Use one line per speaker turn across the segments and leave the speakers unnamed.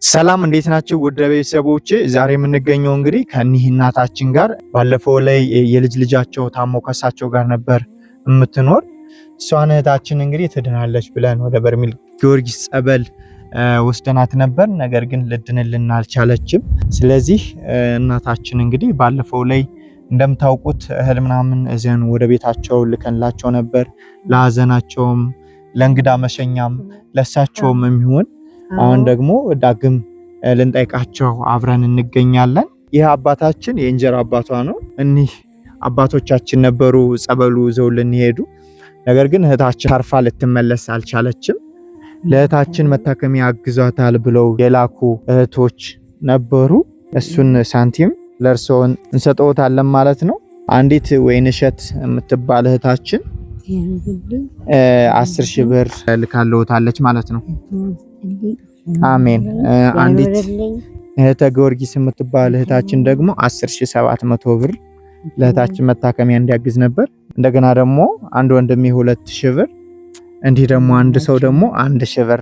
ሰላም እንዴት ናችሁ ውድ ቤተሰቦቼ? ዛሬ የምንገኘው እንግዲህ ከኒህ እናታችን ጋር ባለፈው ላይ የልጅ ልጃቸው ታሞ ከሳቸው ጋር ነበር የምትኖር። እሷን እህታችን እንግዲህ ትድናለች ብለን ወደ በርሜል ጊዮርጊስ ጸበል ወስደናት ነበር። ነገር ግን ልድንልን አልቻለችም። ስለዚህ እናታችን እንግዲህ ባለፈው ላይ እንደምታውቁት እህል ምናምን እዚያን ወደ ቤታቸው ልከንላቸው ነበር። ለሀዘናቸውም ለእንግዳ መሸኛም ለሳቸውም የሚሆን አሁን ደግሞ ዳግም ልንጠይቃቸው አብረን እንገኛለን። ይህ አባታችን የእንጀራ አባቷ ነው። እኒህ አባቶቻችን ነበሩ ጸበሉ ይዘውልን ሄዱ። ነገር ግን እህታችን ታርፋ ልትመለስ አልቻለችም። ለእህታችን መታከሚያ አግዟታል ብለው የላኩ እህቶች ነበሩ። እሱን ሳንቲም ለእርስዎ እንሰጠዎታለን ማለት ነው። አንዲት ወይንሸት የምትባል እህታችን 10,000 ብር ልካለዎታለች ማለት ነው። አሜን። አንዲት እህተ ጊዮርጊስ የምትባል እህታችን ደግሞ 10,700 ብር ለእህታችን መታከሚያ እንዲያግዝ ነበር። እንደገና ደግሞ አንድ ወንድሜ 2,000 ብር፣ እንዲህ ደግሞ አንድ ሰው ደግሞ 1,000 ብር፣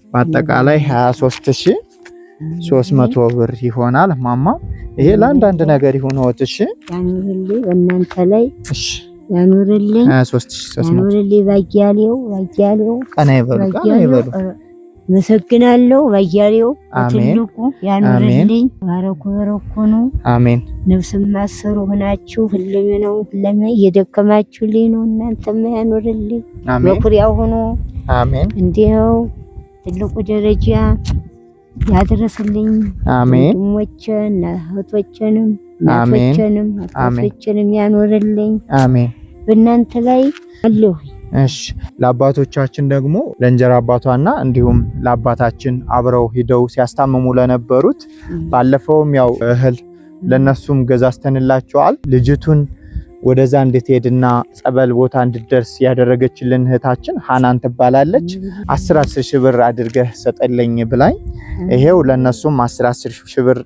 በአጠቃላይ 23,300 ብር ይሆናል። ማማ ይሄ ለአንዳንድ ነገር ይሆነዎት። እሺ
እናንተ ላይ
እሺ
ያኑርልኝ።
23,300
ያኑርልኝ። ባያሌው
ቀና ይበሉ።
መሰግናለሁ። ባያሌው ትልቁ ያኑርልኝ። ባረኩኑ
አሜን።
ነፍስም ማሰሩ ሆናችሁ ሁሉም ነው ሁሉም እየደከማችሁልኝ ነው። እናንተም ያኑርልኝ። መኩሪያ ሆኖ
አሜን።
እንዲው ትልቁ ደረጃ ያደረሰልኝ
አሜን።
ወንድሞቼን እህቶቼንም እናቶቼንም አባቶቼንም ያኑርልኝ።
አሜን።
በእናንተ ላይ አለሁ።
እሺ ለአባቶቻችን ደግሞ ለእንጀራ አባቷና እንዲሁም ለአባታችን አብረው ሂደው ሲያስታምሙ ለነበሩት ባለፈውም ያው እህል ለነሱም ገዛስተንላቸዋል። ልጅቱን ወደዛ እንድትሄድና ጸበል ቦታ እንድትደርስ ያደረገችልን እህታችን ሃናን ትባላለች። 10,000 ብር አድርገህ ሰጠልኝ ብላኝ ይሄው ለነሱም 10,000 ብር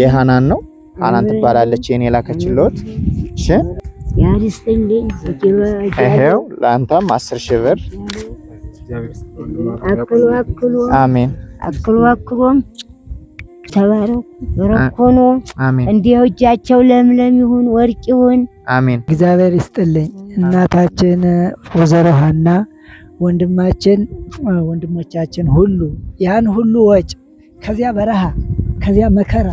የሃናን ነው። ሃናን ትባላለች የኔ ላከችልዎት። እሺ
ያሪስልኝ
ይሄው ለአንተም 10,000 ብር
አክሉ
አሜን።
አክሉ ተባረኩ በረኮኑ
አሜን።
እንዲው እጃቸው ለምለም ይሁን ወርቅ ይሁን
አሜን።
እግዚአብሔር ይስጥልኝ። እናታችን ወይዘሮ ሀና ወንድሞቻችን ሁሉ ያን ሁሉ ወጭ ከዚያ በረሃ ከዚያ መከራ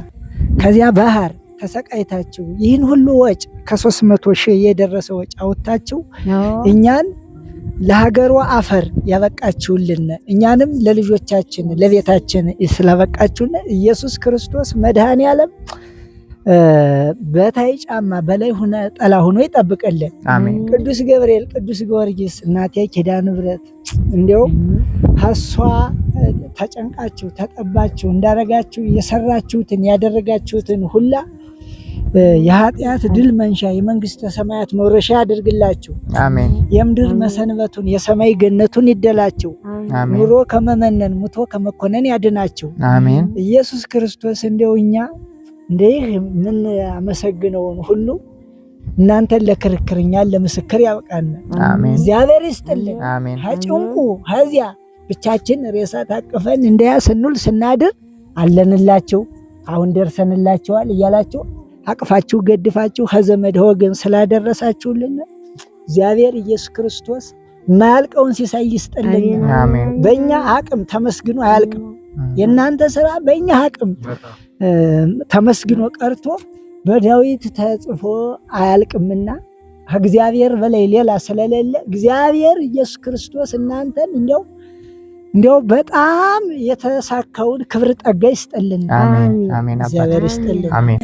ከዚያ ባህር ተሰቃይታችሁ ይህን ሁሉ ወጭ ከ300,000 የደረሰ ወጭ አውጥታችሁ እኛን ለሀገሯ አፈር ያበቃችሁልን እኛንም ለልጆቻችን ለቤታችን ስላበቃችሁልን ኢየሱስ ክርስቶስ መድኃኔዓለም በታይ ጫማ በላይ ሆነ ጠላ ሆኖ ይጠብቀልን።
አሜን።
ቅዱስ ገብርኤል ቅዱስ ጊዮርጊስ እናቴ ኪዳነ ምሕረት እንዲው ሐሷ ተጨንቃችሁ ተጠባችሁ እንዳረጋችሁ የሰራችሁትን ያደረጋችሁትን ሁላ የኃጢአት ድል መንሻ የመንግስተ ሰማያት መውረሻ ያድርግላችሁ።
አሜን።
የምድር መሰንበቱን የሰማይ ገነቱን ይደላችሁ። ኑሮ ከመመነን ሙቶ ከመኮነን ያድናችሁ።
አሜን።
ኢየሱስ ክርስቶስ እንደውኛ እንዲህ ምን አመሰግነውን ሁሉ እናንተን ለክርክርኛን ለምስክር ያብቃን።
አሜን።
እግዚአብሔር ይስጥልን።
አሜን።
ሀጭንቁ ሀዚያ ብቻችን ሬሳ ታቅፈን እንደያ ስንውል ስናድር አለንላቸው አሁን ደርሰንላቸዋል እያላችሁ አቅፋችሁ ገድፋችሁ ከዘመድ ወገን ስላደረሳችሁልን እግዚአብሔር ኢየሱስ ክርስቶስ የማያልቀውን ሲሳይ ይስጥልን።
አሜን።
በእኛ አቅም ተመስግኖ አያልቅም። የእናንተ ስራ በእኛ አቅም ተመስግኖ ቀርቶ በዳዊት ተጽፎ አያልቅምና ከእግዚአብሔር በላይ ሌላ ስለሌለ እግዚአብሔር ኢየሱስ ክርስቶስ እናንተን እንዲያው በጣም የተሳካውን ክብር ጠጋ ይስጥልን።
አሜን። አሜን።
እግዚአብሔር ይስጥልን።
አሜን።